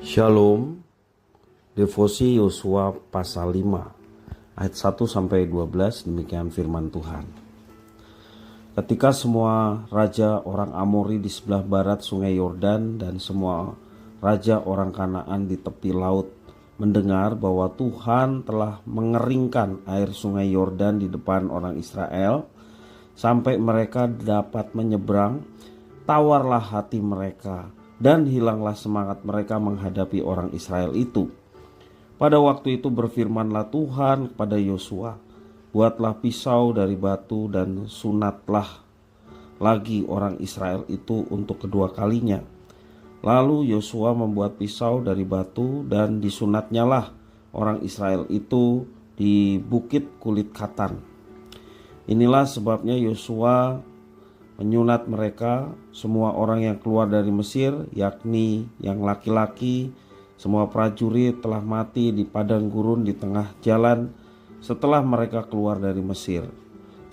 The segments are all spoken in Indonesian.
Shalom, devosi Yosua pasal 5 ayat 1-12, demikian firman Tuhan. Ketika semua raja orang Amori di sebelah barat sungai Yordan dan semua raja orang Kanaan di tepi laut mendengar bahwa Tuhan telah mengeringkan air sungai Yordan di depan orang Israel sampai mereka dapat menyeberang, tawarlah hati mereka dan hilanglah semangat mereka menghadapi orang Israel itu. Pada waktu itu berfirmanlah Tuhan kepada Yosua, buatlah pisau dari batu dan sunatlah lagi orang Israel itu untuk kedua kalinya. Lalu Yosua membuat pisau dari batu dan disunatnyalah orang Israel itu di bukit kulit katan. Inilah sebabnya Yosua menyunat mereka, semua orang yang keluar dari Mesir, yakni yang laki-laki. Semua prajurit telah mati di padang gurun di tengah jalan setelah mereka keluar dari Mesir.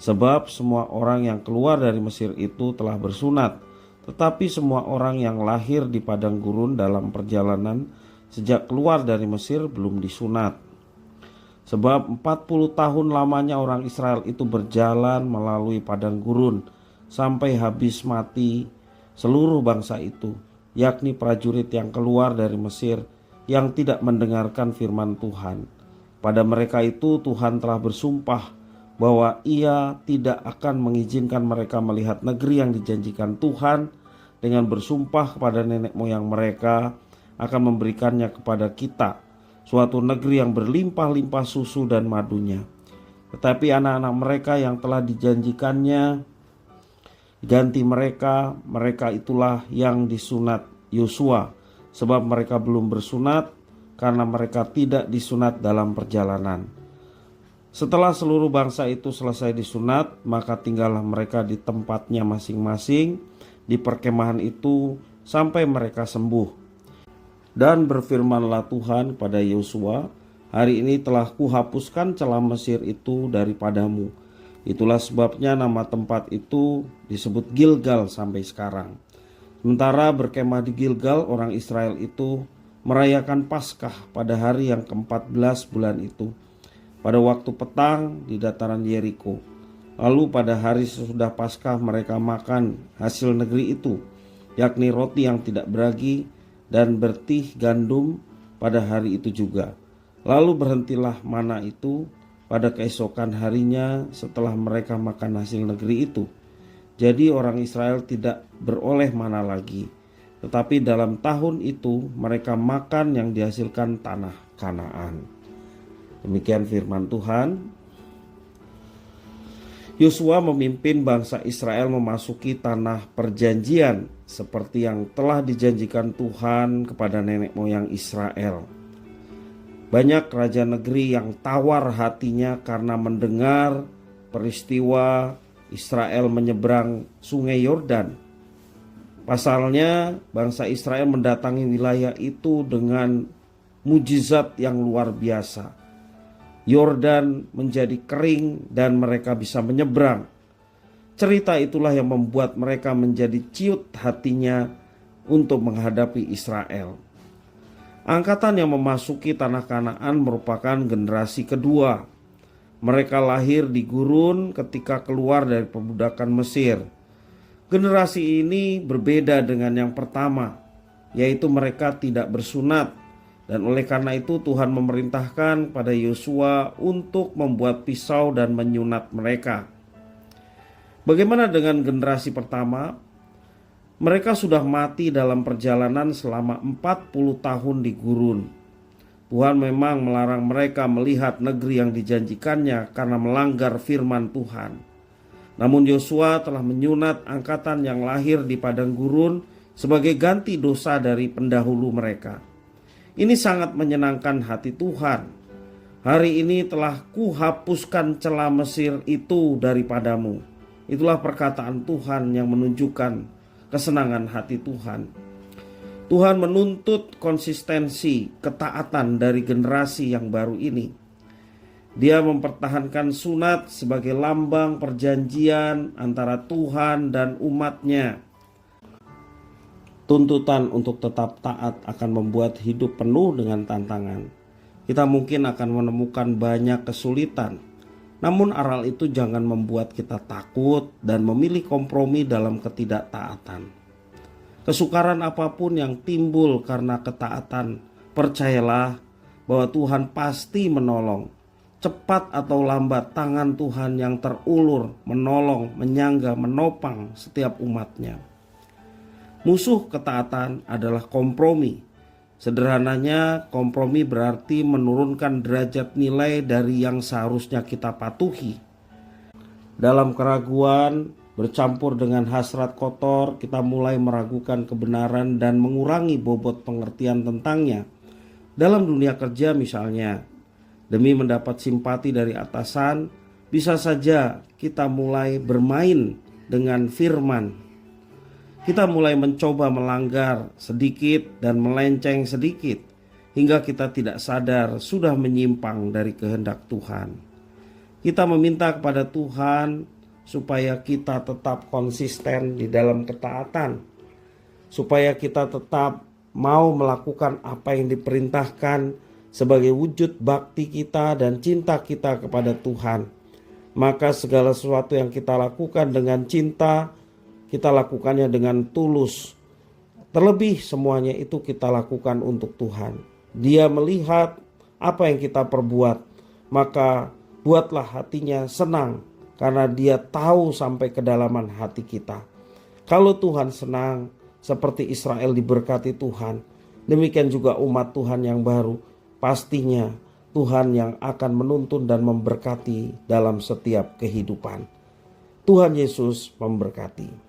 Sebab semua orang yang keluar dari Mesir itu telah bersunat, tetapi semua orang yang lahir di padang gurun dalam perjalanan sejak keluar dari Mesir belum disunat. Sebab 40 tahun lamanya orang Israel itu berjalan melalui padang gurun sampai habis mati seluruh bangsa itu, yakni prajurit yang keluar dari Mesir yang tidak mendengarkan firman Tuhan. Pada mereka itu Tuhan telah bersumpah bahwa Ia tidak akan mengizinkan mereka melihat negeri yang dijanjikan Tuhan, dengan bersumpah kepada nenek moyang mereka akan memberikannya kepada kita, suatu negeri yang berlimpah-limpah susu dan madunya. Tetapi anak-anak mereka yang telah dijanjikannya ganti mereka itulah yang disunat Yosua, sebab mereka belum bersunat karena mereka tidak disunat dalam perjalanan. Setelah seluruh bangsa itu selesai disunat, maka tinggallah mereka di tempatnya masing-masing di perkemahan itu sampai mereka sembuh. Dan berfirmanlah Tuhan kepada Yosua, hari ini telah kuhapuskan celah Mesir itu daripadamu. Itulah sebabnya nama tempat itu disebut Gilgal sampai sekarang. Sementara berkemah di Gilgal, orang Israel itu merayakan Paskah pada hari yang ke-14 bulan itu, pada waktu petang di dataran Yeriko. Lalu pada hari sesudah Paskah mereka makan hasil negeri itu, yakni roti yang tidak beragi dan bertih gandum pada hari itu juga. Lalu berhentilah mana itu pada keesokan harinya setelah mereka makan hasil negeri itu. Jadi orang Israel tidak beroleh mana lagi, tetapi dalam tahun itu mereka makan yang dihasilkan tanah Kanaan. Demikian firman Tuhan. Yosua memimpin bangsa Israel memasuki tanah perjanjian seperti yang telah dijanjikan Tuhan kepada nenek moyang Israel. Banyak raja negeri yang tawar hatinya karena mendengar peristiwa Israel menyeberang sungai Yordan. Pasalnya bangsa Israel mendatangi wilayah itu dengan mujizat yang luar biasa. Yordan menjadi kering dan mereka bisa menyeberang. Cerita itulah yang membuat mereka menjadi ciut hatinya untuk menghadapi Israel. Angkatan yang memasuki tanah Kanaan merupakan generasi kedua. Mereka lahir di gurun ketika keluar dari perbudakan Mesir. Generasi ini berbeda dengan yang pertama, yaitu mereka tidak bersunat. Dan oleh karena itu Tuhan memerintahkan pada Yosua untuk membuat pisau dan menyunat mereka. Bagaimana dengan generasi pertama? Mereka sudah mati dalam perjalanan selama 40 tahun di gurun. Tuhan memang melarang mereka melihat negeri yang dijanjikannya karena melanggar firman Tuhan. Namun Yosua telah menyunat angkatan yang lahir di padang gurun sebagai ganti dosa dari pendahulu mereka. Ini sangat menyenangkan hati Tuhan. Hari ini telah kuhapuskan celah Mesir itu daripadamu. Itulah perkataan Tuhan yang menunjukkan kesenangan hati Tuhan. Tuhan menuntut konsistensi ketaatan dari generasi yang baru ini. Dia mempertahankan sunat sebagai lambang perjanjian antara Tuhan dan umatnya. Tuntutan untuk tetap taat akan membuat hidup penuh dengan tantangan. Kita mungkin akan menemukan banyak kesulitan, namun aral itu jangan membuat kita takut dan memilih kompromi dalam ketidaktaatan. Kesukaran apapun yang timbul karena ketaatan, percayalah bahwa Tuhan pasti menolong. Cepat atau lambat, tangan Tuhan yang terulur menolong, menyangga, menopang setiap umatnya. Musuh ketaatan adalah kompromi. Sederhananya, kompromi berarti menurunkan derajat nilai dari yang seharusnya kita patuhi. Dalam keraguan, bercampur dengan hasrat kotor, kita mulai meragukan kebenaran dan mengurangi bobot pengertian tentangnya. Dalam dunia kerja misalnya, demi mendapat simpati dari atasan, bisa saja kita mulai bermain dengan firman. Kita mulai mencoba melanggar sedikit dan melenceng sedikit, hingga kita tidak sadar sudah menyimpang dari kehendak Tuhan. Kita meminta kepada Tuhan supaya kita tetap konsisten di dalam ketaatan, supaya kita tetap mau melakukan apa yang diperintahkan sebagai wujud bakti kita dan cinta kita kepada Tuhan. Maka segala sesuatu yang kita lakukan dengan cinta, kita lakukannya dengan tulus. Terlebih semuanya itu kita lakukan untuk Tuhan. Dia melihat apa yang kita perbuat, maka buatlah hatinya senang karena Dia tahu sampai kedalaman hati kita. Kalau Tuhan senang, seperti Israel diberkati Tuhan, demikian juga umat Tuhan yang baru, pastinya Tuhan yang akan menuntun dan memberkati dalam setiap kehidupan. Tuhan Yesus memberkati.